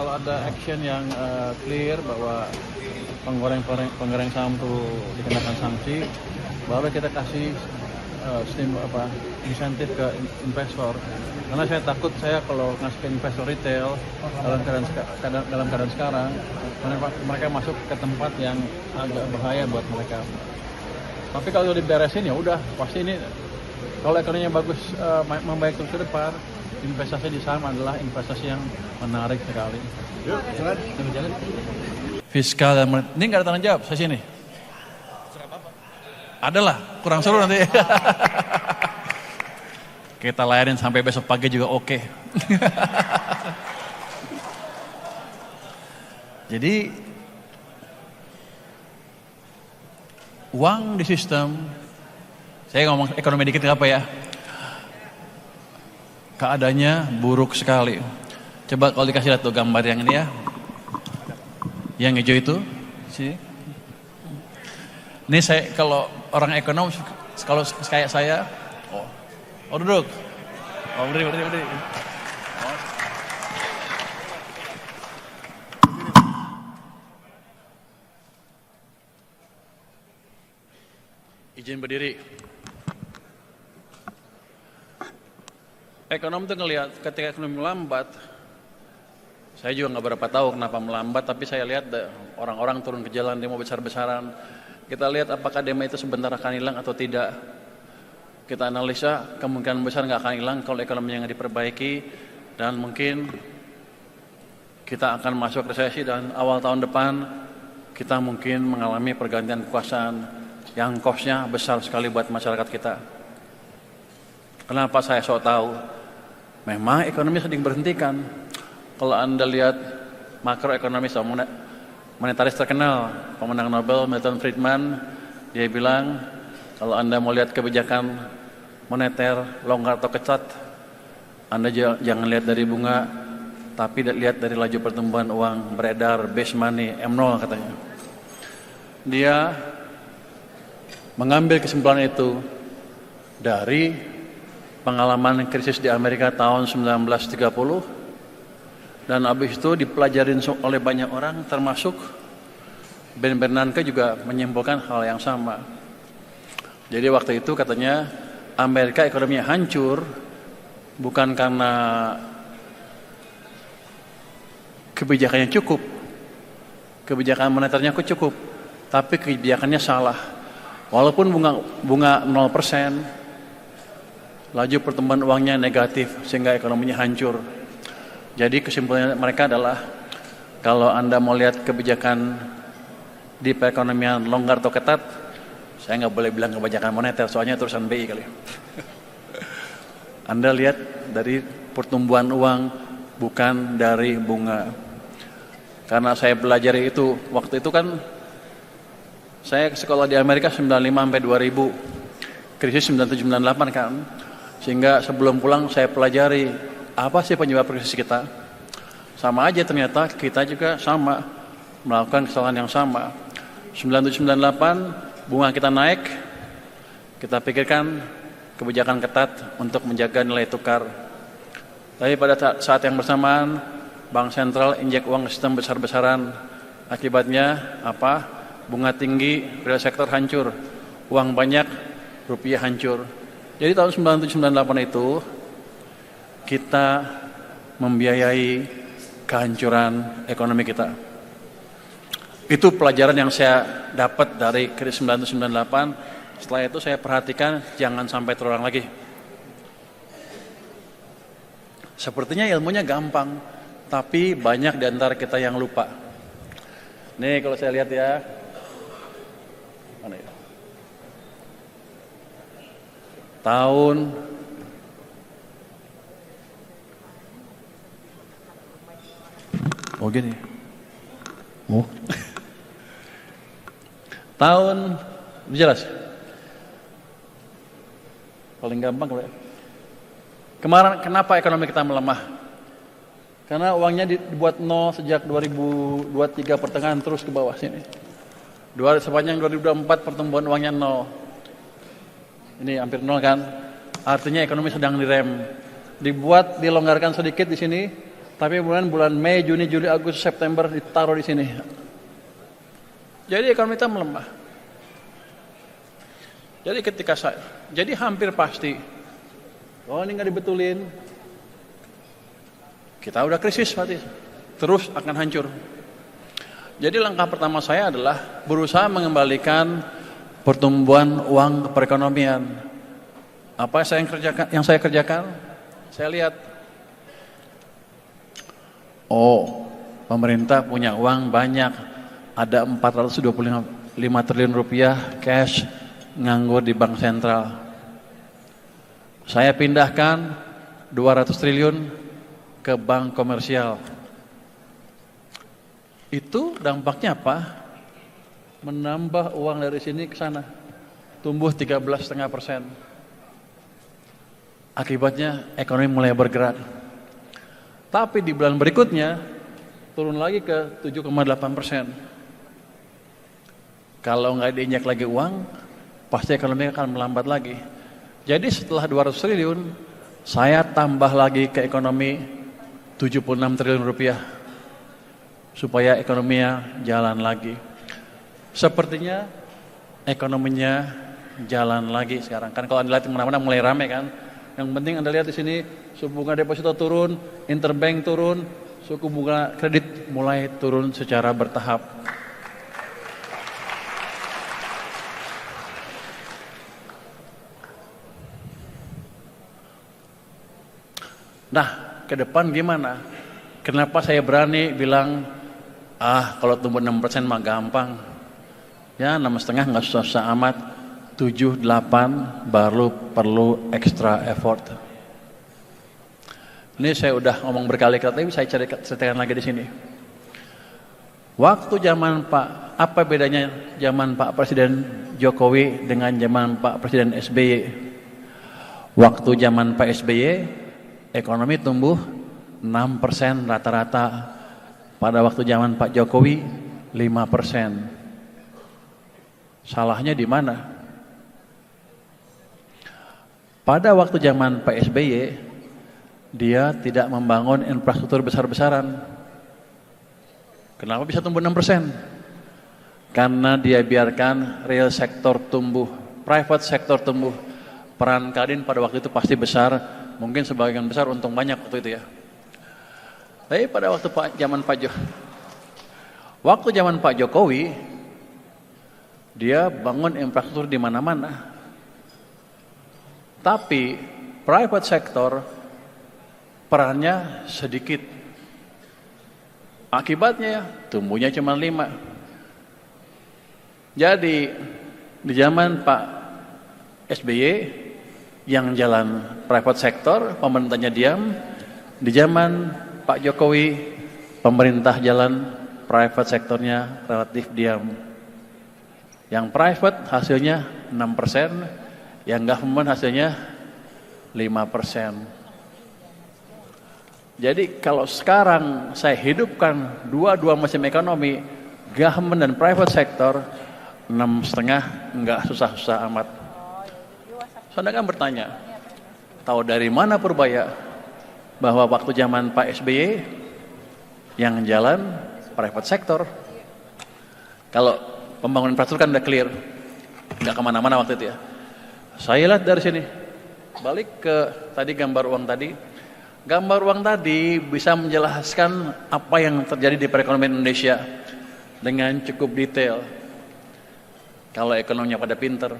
kalau ada action yang clear bahwa penggoreng saham itu dikenakan sanksi, baru kita kasih insentif ke investor. Karena saya takut kalau ngasih ke investor retail dalam keadaan sekarang, mereka masuk ke tempat yang agak bahaya buat mereka. Tapi kalau diberesin ya udah, pasti ini kalau ekonominya bagus, membaik terus ke depan, investasi di saham adalah investasi yang menarik sekali. Yuk, jalan. Fiskal dan moneter. Ini nggak ada tanggung jawab, saya sini. Adalah, kurang seru nanti. Kita layarin sampai besok pagi juga oke. Jadi, uang di sistem, saya ngomong ekonomi dikit nggak apa ya, keadaannya buruk sekali. Coba kalau dikasih lihat tuh gambar yang ini ya, yang hijau itu, sini. Ini saya kalau orang ekonom, kalau kayak saya, oh duduk, berdiri. Izin berdiri. Ekonom itu ngelihat ketika ekonomi melambat, saya juga nggak berapa tahu kenapa melambat, tapi saya lihat orang-orang turun ke jalan demo besar-besaran. Kita lihat apakah demo itu sebentar akan hilang atau tidak. Kita analisa kemungkinan besar nggak akan hilang kalau ekonominya nggak diperbaiki, dan mungkin kita akan masuk resesi dan awal tahun depan kita mungkin mengalami pergantian kekuasaan yang cost-nya besar sekali buat masyarakat kita. Kenapa saya sok tahu? Memang ekonomi sedang berhentikan. Kalau Anda lihat makroekonomis monetaris terkenal, pemenang Nobel Milton Friedman, dia bilang kalau Anda mau lihat kebijakan moneter longgar atau ketat, Anda jangan lihat dari bunga, tapi lihat dari laju pertumbuhan uang beredar, base money, M0 katanya. Dia mengambil kesimpulan itu dari pengalaman krisis di Amerika tahun 1930, dan habis itu dipelajarin oleh banyak orang, termasuk Ben Bernanke juga menyimpulkan hal yang sama. Jadi waktu itu katanya Amerika ekonominya hancur bukan karena kebijakannya cukup, kebijakan moneternya cukup, tapi kebijakannya salah. Walaupun bunga 0%, laju pertumbuhan uangnya negatif sehingga ekonominya hancur. Jadi kesimpulannya mereka adalah kalau Anda mau lihat kebijakan di perekonomian longgar atau ketat, saya nggak boleh bilang kebijakan moneter, soalnya terusan BI kali. Anda lihat dari pertumbuhan uang, bukan dari bunga. Karena saya belajar itu, waktu itu kan saya sekolah di Amerika 95 sampai 2000, krisis 97-98 kan. Sehingga sebelum pulang saya pelajari apa sih penyebab krisis kita. Sama aja ternyata kita juga sama melakukan kesalahan yang sama. 97-98 bunga kita naik, kita pikirkan kebijakan ketat untuk menjaga nilai tukar. Tapi pada saat yang bersamaan Bank Sentral injek uang ke sistem besar-besaran. Akibatnya apa? Bunga tinggi, real sektor hancur, uang banyak, rupiah hancur. Jadi tahun 97-98 itu kita membiayai kehancuran ekonomi kita. Itu pelajaran yang saya dapat dari krisis 97-98. Setelah itu saya perhatikan jangan sampai terulang lagi. Sepertinya ilmunya gampang, tapi banyak di antara kita yang lupa. Nih kalau saya lihat ya, mana ya? Tahun gini. Tahun jelas. Paling gampang kalau kemarin kenapa ekonomi kita melemah? Karena uangnya dibuat nol sejak 2023 pertengahan terus ke bawah sini. Sepanjang 2024 pertumbuhan uangnya nol. Ini hampir nol kan? Artinya ekonomi sedang direm. Dilonggarkan sedikit di sini, Tapi bulan Mei, Juni, Juli, Agustus, September ditaruh di sini. Jadi ekonomi kita melemah. Jadi hampir pasti, oh ini nggak dibetulin, kita udah krisis berarti, terus akan hancur. Jadi langkah pertama saya adalah berusaha mengembalikan pertumbuhan uang ke perekonomian. Apa yang saya kerjakan? Saya lihat, oh pemerintah punya uang banyak, ada 425 triliun rupiah cash nganggur di bank sentral. Saya pindahkan 200 triliun ke bank komersial. Itu dampaknya apa? Menambah uang dari sini ke sana, tumbuh 13,5%. Akibatnya ekonomi mulai bergerak. Tapi di bulan berikutnya turun lagi ke 7,8%. Kalau nggak diinjak lagi uang, pasti ekonomi akan melambat lagi. Jadi setelah 200 triliun, saya tambah lagi ke ekonomi 76 triliun rupiah supaya ekonominya jalan lagi. Sepertinya ekonominya jalan lagi sekarang. Kan kalau Anda lihat kemana-mana mulai rame kan. Yang penting Anda lihat di sini suku bunga deposito turun, interbank turun, suku bunga kredit mulai turun secara bertahap. Nah, ke depan gimana? Kenapa saya berani bilang, kalau tumbuh 6% mah gampang. Ya 6,5 nggak susah-susah amat. 7, 8 baru perlu extra effort. Ini saya udah ngomong berkali-kali, tapi saya ceritakan lagi di sini. Waktu zaman apa bedanya zaman Pak Presiden Jokowi dengan zaman Pak Presiden SBY? Waktu zaman Pak SBY, ekonomi tumbuh 6% rata-rata. Pada waktu zaman Pak Jokowi 5%. Salahnya di mana? Pada waktu zaman Pak SBY, dia tidak membangun infrastruktur besar-besaran. Kenapa bisa tumbuh 6%? Karena dia biarkan real sektor tumbuh, private sektor tumbuh. Peran Kadin pada waktu itu pasti besar, mungkin sebagian besar untung banyak waktu itu ya. Tapi pada waktu zaman Pak Jokowi, dia bangun infrastruktur di mana-mana. Tapi private sector perannya sedikit. Akibatnya tumbuhnya cuma 5. Jadi di zaman Pak SBY yang jalan private sector, pemerintahnya diam. Di zaman Pak Jokowi, pemerintah jalan private sektornya relatif diam. Yang private hasilnya 6%, yang government hasilnya 5%. Jadi kalau sekarang saya hidupkan dua-dua musim ekonomi, government dan private sector, 6,5 enggak susah-susah amat. Saudara kan bertanya, tahu dari mana Purbaya bahwa waktu zaman Pak SBY yang jalan private sector? Kalau pembangunan infrastruktur kan udah clear, nggak kemana-mana waktu itu ya. Saya lihat dari sini, balik ke tadi gambar uang tadi. Gambar uang tadi bisa menjelaskan apa yang terjadi di perekonomian Indonesia dengan cukup detail. Kalau ekonominya pada pinter.